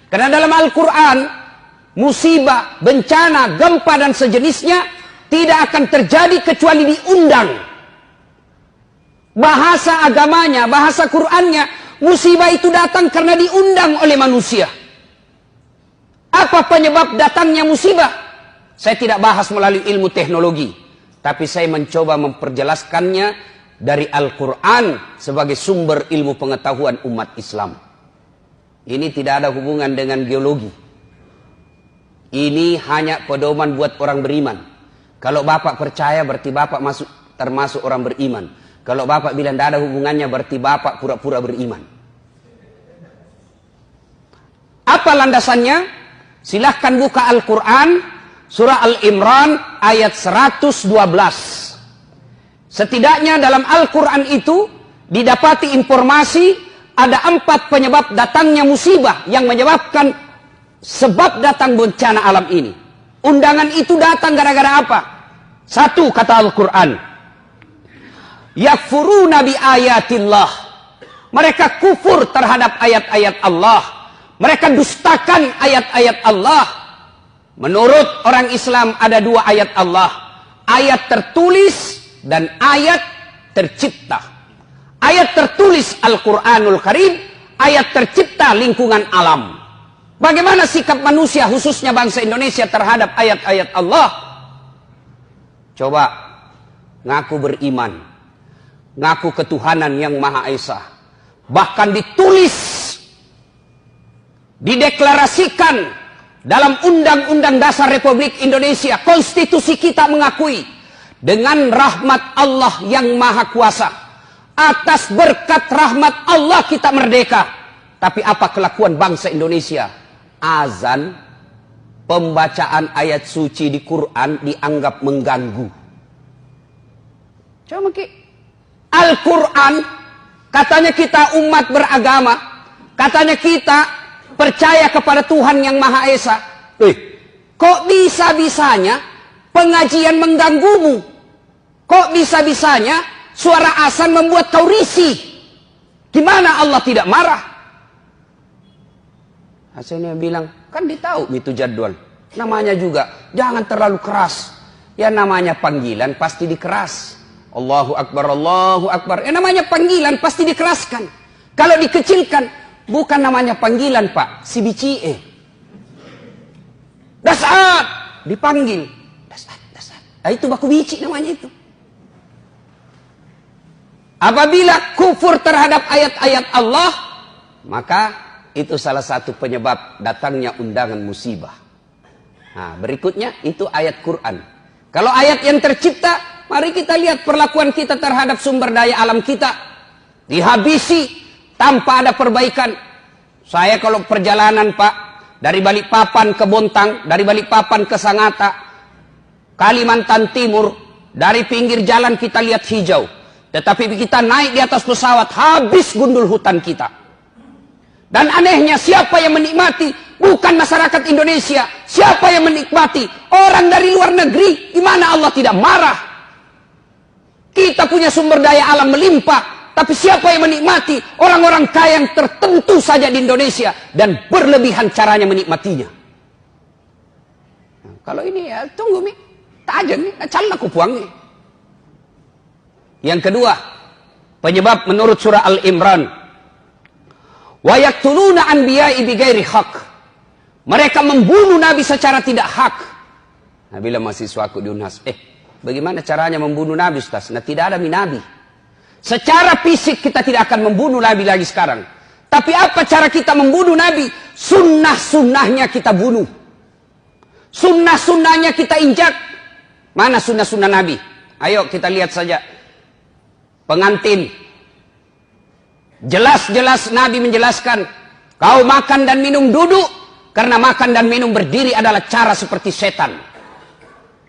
Karena dalam Al-Quran, musibah, bencana, gempa dan sejenisnya tidak akan terjadi kecuali diundang. Bahasa agamanya, bahasa Qur'annya, musibah itu datang karena diundang oleh manusia. Apa penyebab datangnya musibah? Saya tidak bahas melalui ilmu teknologi, tapi saya mencoba memperjelaskannya dari Al-Quran sebagai sumber ilmu pengetahuan umat Islam. Ini tidak ada hubungan dengan geologi. Ini hanya pedoman buat orang beriman. Kalau Bapak percaya berarti Bapak termasuk orang beriman. Kalau Bapak bilang tidak ada hubungannya berarti Bapak pura-pura beriman. Apa landasannya? Silahkan buka Al-Quran, surah Al-Imran ayat 112. Setidaknya dalam Al-Quran itu didapati informasi ada 4 penyebab datangnya musibah yang menyebabkan sebab datang bencana alam ini. Undangan itu datang gara-gara apa? 1, kata Al-Quran, yakfuruna bi ayatillah. Mereka kufur terhadap ayat-ayat Allah. Mereka dustakan ayat-ayat Allah. Menurut orang Islam ada 2 ayat Allah. Ayat tertulis dan ayat tercipta. Ayat tertulis Al-Quranul Karim. Ayat tercipta lingkungan alam. Bagaimana sikap manusia khususnya bangsa Indonesia terhadap ayat-ayat Allah? Coba ngaku beriman. Ngaku ketuhanan yang Maha Esa. Bahkan ditulis, dideklarasikan dalam Undang-Undang Dasar Republik Indonesia. Konstitusi kita mengakui dengan rahmat Allah yang Maha Kuasa. Atas berkat rahmat Allah kita merdeka. Tapi apa kelakuan bangsa Indonesia? Azan, pembacaan ayat suci di Quran dianggap mengganggu. Coba Al-Quran, katanya kita umat beragama, katanya kita percaya kepada Tuhan yang Maha Esa. Kok bisa-bisanya pengajian mengganggumu? Kok bisa-bisanya suara azan membuat kau risih? Gimana Allah tidak marah? Hasilnya bilang, kan ditahu itu jadwal. Namanya juga, jangan terlalu keras. Ya namanya panggilan pasti dikeras. Allahu Akbar, Allahu Akbar. Ya namanya panggilan pasti dikeraskan. Kalau dikecilkan, bukan namanya panggilan Pak, si bicie. Dasar, dipanggil. Dasar. Nah, itu baku bici namanya itu. Apabila kufur terhadap ayat-ayat Allah, maka itu salah satu penyebab datangnya undangan musibah. Nah, berikutnya itu ayat Quran. Kalau ayat yang tercipta, mari kita lihat perlakuan kita terhadap sumber daya alam kita. Dihabisi tanpa ada perbaikan. Saya kalau perjalanan Pak, dari Balikpapan ke Bontang, dari Balikpapan ke Sangatta, Kalimantan Timur, dari pinggir jalan kita lihat hijau. Tetapi kita naik di atas pesawat, habis gundul hutan kita. Dan anehnya siapa yang menikmati? Bukan masyarakat Indonesia. Siapa yang menikmati? Orang dari luar negeri. Di mana Allah tidak marah? Kita punya sumber daya alam melimpah. Tapi siapa yang menikmati? Orang-orang kaya yang tertentu saja di Indonesia. Dan berlebihan caranya menikmatinya. Nah, kalau ini ya tunggu mi. Tajam mi. Calon aku puang mi. Yang kedua. Penyebab menurut surah Al-Imran. Wa yaqtuluna anbiya'i bighairi haq. Mereka membunuh Nabi secara tidak hak. Nah, bila mahasiswaku di Unhas, bagaimana caranya membunuh Nabi Ustaz? Nah, tidak ada Nabi. Secara fisik kita tidak akan membunuh Nabi lagi sekarang. Tapi apa cara kita membunuh Nabi? Sunnah-sunnahnya kita bunuh. Sunnah-sunnahnya kita injak. Mana sunnah-sunnah Nabi? Ayo kita lihat saja. Pengantin. Jelas-jelas Nabi menjelaskan, kau makan dan minum duduk, karena makan dan minum berdiri adalah cara seperti setan.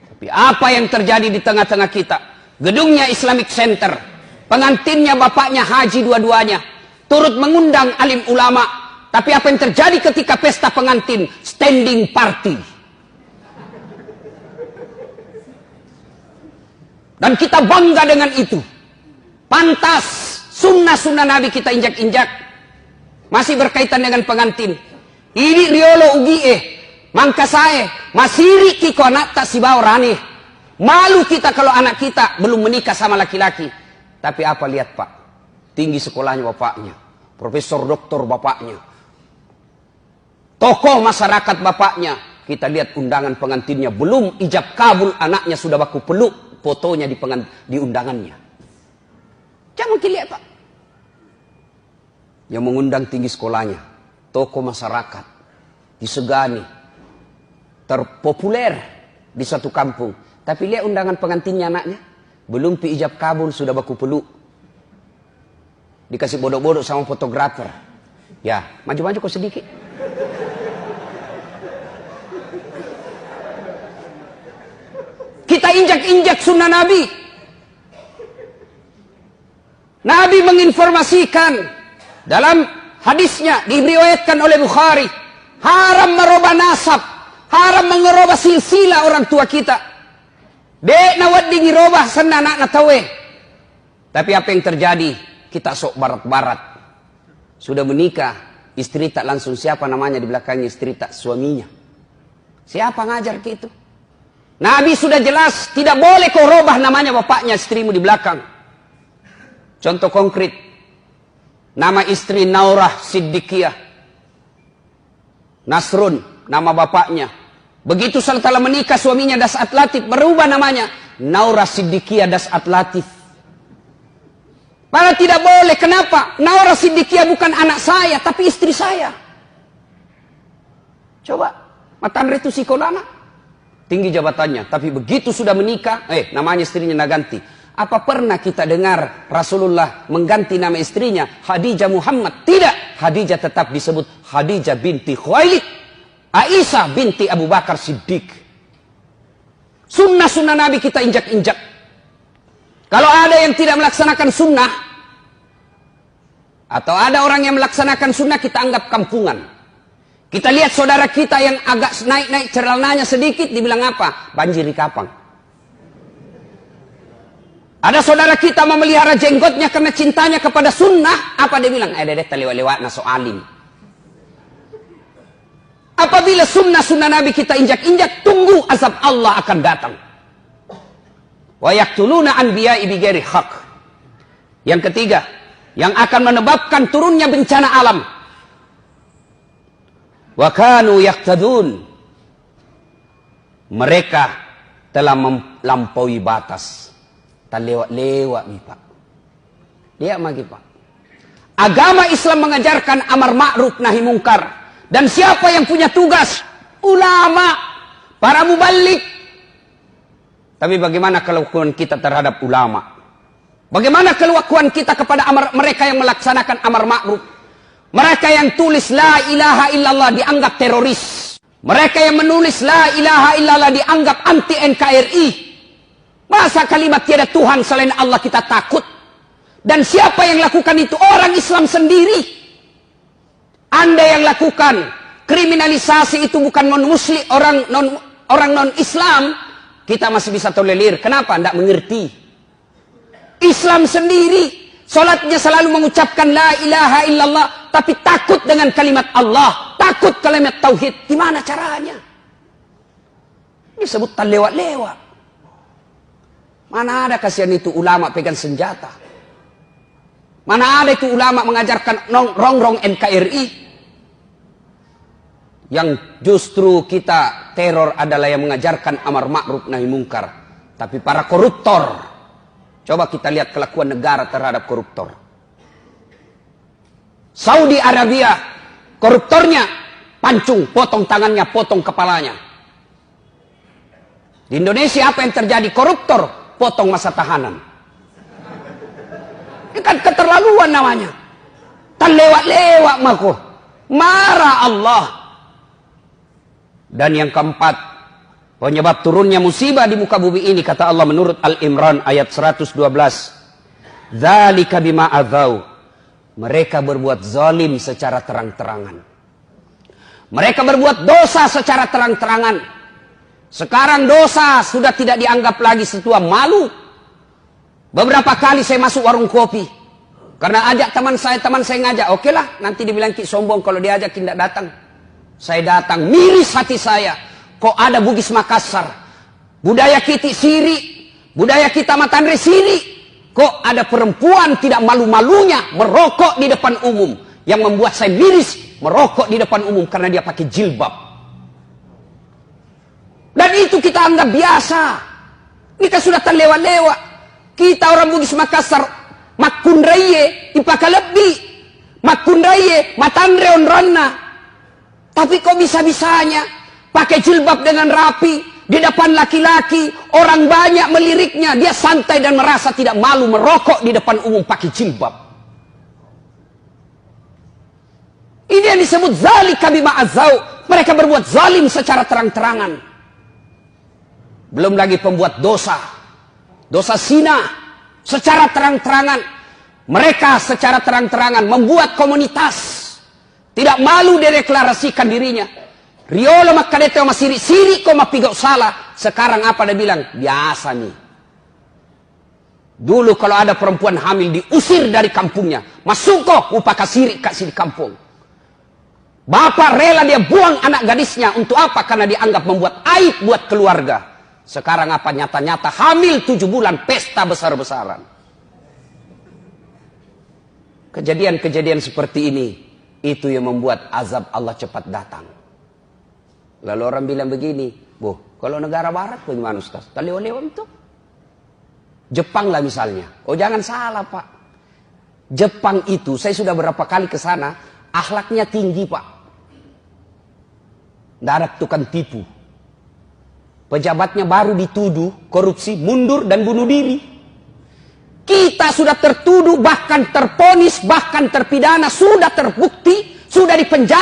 Tapi apa yang terjadi di tengah-tengah kita? Gedungnya Islamic Center, pengantinnya bapaknya haji dua-duanya, turut mengundang alim ulama. Tapi apa yang terjadi ketika pesta pengantin? Standing party. Dan kita bangga dengan itu. Pantas sunnah-sunnah Nabi kita injak-injak. Masih berkaitan dengan pengantin. Ini riolo ugie, mangka sae, masiri kiko anak tak si rane. Malu kita kalau anak kita belum menikah sama laki-laki. Tapi apa lihat Pak, tinggi sekolahnya bapaknya, profesor doktor bapaknya, tokoh masyarakat bapaknya. Kita lihat undangan pengantinnya, belum ijab kabul anaknya sudah baku peluk fotonya di undangannya. Jangan dilihat Pak. Yang mengundang tinggi sekolahnya, tokoh masyarakat, disegani, terpopuler di suatu kampung. Tapi lihat undangan pengantinnya anaknya, belum pi ijab kabul sudah baku peluk. Dikasih bodoh-bodoh sama fotografer. Ya, maju-maju kok sedikit. Kita injak-injak sunnah Nabi. Nabi menginformasikan dalam hadisnya diriwayatkan oleh Bukhari, haram merubah nasab, haram mengerubah silsilah orang tua kita. Dek nawad ngirobah sana anak natawe. Tapi apa yang terjadi? Kita sok barat-barat. Sudah menikah, istri tak langsung siapa namanya di belakangnya, istri tak suaminya. Siapa ngajar gitu? Nabi sudah jelas tidak boleh kau robah namanya bapaknya istrimu di belakang. Contoh konkret, nama istri Naurah Siddiqiyah, Nasrun nama bapaknya. Begitu setelah menikah suaminya Das'at Latif, berubah namanya Naurah Siddiqiyah Das'at Latif. Padahal tidak boleh. Kenapa? Naurah Siddiqiyah bukan anak saya, tapi istri saya. Coba, matan itu sikolana, tinggi jabatannya, tapi begitu sudah menikah, namanya istrinya nak ganti. Apa pernah kita dengar Rasulullah mengganti nama istrinya Khadijah Muhammad? Tidak, Khadijah tetap disebut Khadijah binti Khuwailid, Aisyah binti Abu Bakar Siddiq. Sunnah-sunnah Nabi kita injak-injak. Kalau ada yang tidak melaksanakan sunnah, atau ada orang yang melaksanakan sunnah, kita anggap kampungan. Kita lihat saudara kita yang agak naik-naik celananya sedikit, dibilang apa? Banjiri kapang. Ada saudara kita memelihara jenggotnya karena cintanya kepada sunnah, apa dia bilang? Dede lewat-lewat na soalim. Apabila sunnah-sunnah Nabi kita injak-injak, tunggu azab Allah akan datang. Wa yaqtuluna anbiya'i bighairi haq. Yang ketiga, yang akan menyebabkan turunnya bencana alam. Wa kanu yaqtadun. Mereka telah melampaui batas. Tak lewat-lewat nih Pak. Lihat lagi Pak. Agama Islam mengajarkan amar ma'ruf nahi mungkar. Dan siapa yang punya tugas? Ulama, para muballigh. Tapi bagaimana kelakuan kita terhadap ulama? Bagaimana kelakuan kita kepada mereka yang melaksanakan amar ma'ruf? Mereka yang tulis la ilaha illallah dianggap teroris. Mereka yang menulis la ilaha illallah dianggap anti NKRI. Masa kalimat tiada Tuhan selain Allah kita takut? Dan siapa yang lakukan itu? Orang Islam sendiri. Anda yang lakukan kriminalisasi itu bukan non-muslim, orang non-Islam, kita masih bisa tolerir. Kenapa? Tidak mengerti. Islam sendiri, solatnya selalu mengucapkan la ilaha illallah, tapi takut dengan kalimat Allah, takut kalimat tauhid. Gimana caranya? Disebut tak lewat-lewat. Mana ada kasihan itu ulama pegang senjata? Mana ada itu ulama mengajarkan rongrong NKRI? Yang justru kita teror adalah yang mengajarkan amar ma'ruf nahi mungkar. Tapi para koruptor, coba kita lihat kelakuan negara terhadap koruptor. Saudi Arabia, koruptornya pancung, potong tangannya, potong kepalanya. Di Indonesia apa yang terjadi? Koruptor, potong masa tahanan. Ini kan keterlaluan namanya. Tak lewat-lewat mako. Marah Allah. Dan yang keempat, penyebab turunnya musibah di muka bumi ini, kata Allah menurut Al-Imran ayat 112. Dzalika bima adzau. Mereka berbuat zalim secara terang-terangan. Mereka berbuat dosa secara terang-terangan. Sekarang dosa sudah tidak dianggap lagi sesuatu malu. Beberapa kali saya masuk warung kopi. Karena ajak teman saya ngajak. Oke lah, nanti dibilang ki sombong kalau diajak tidak datang. Saya datang, miris hati saya. Kok ada Bugis Makassar, budaya kita siri, budaya kita Matandre siri. Kok ada perempuan tidak malu-malunya merokok di depan umum. Yang membuat saya miris, merokok di depan umum karena dia pakai jilbab. Dan itu kita anggap biasa. Ini kan sudah terlewat-lewat. Kita orang Bugis Makassar, makundraye, ipaka lebih. Makundraye, Matandre onronna. Tapi kok bisa-bisanya pakai jilbab dengan rapi di depan laki-laki, orang banyak meliriknya, dia santai dan merasa tidak malu merokok di depan umum pakai jilbab. Ini yang disebut zalika bima azau. Mereka berbuat zalim secara terang-terangan. Belum lagi pembuat dosa. Dosa zina secara terang-terangan. Mereka secara terang-terangan membuat komunitas. Tidak malu dideklarasikan dirinya. Riolo makadete sama siri-siri kok mapigau salah. Sekarang apa dia bilang? Biasa nih. Dulu kalau ada perempuan hamil diusir dari kampungnya. Masuk kok upaka siri kasih di kampung. Bapak rela dia buang anak gadisnya. Untuk apa? Karena dianggap membuat aib buat keluarga. Sekarang apa? Nyata-nyata hamil 7 bulan. Pesta besar-besaran. Kejadian-kejadian seperti ini. Itu yang membuat azab Allah cepat datang. Lalu orang bilang begini. Kalau negara barat bagaimana Ustaz? Taleo-leo itu. Jepang lah misalnya. Oh jangan salah Pak. Jepang itu saya sudah berapa kali ke sana. Akhlaknya tinggi Pak. Tidak ada tukang tipu. Pejabatnya baru dituduh korupsi, mundur dan bunuh diri. Kita sudah tertuduh, bahkan terponis, bahkan terpidana, sudah terbukti, sudah dipenjara.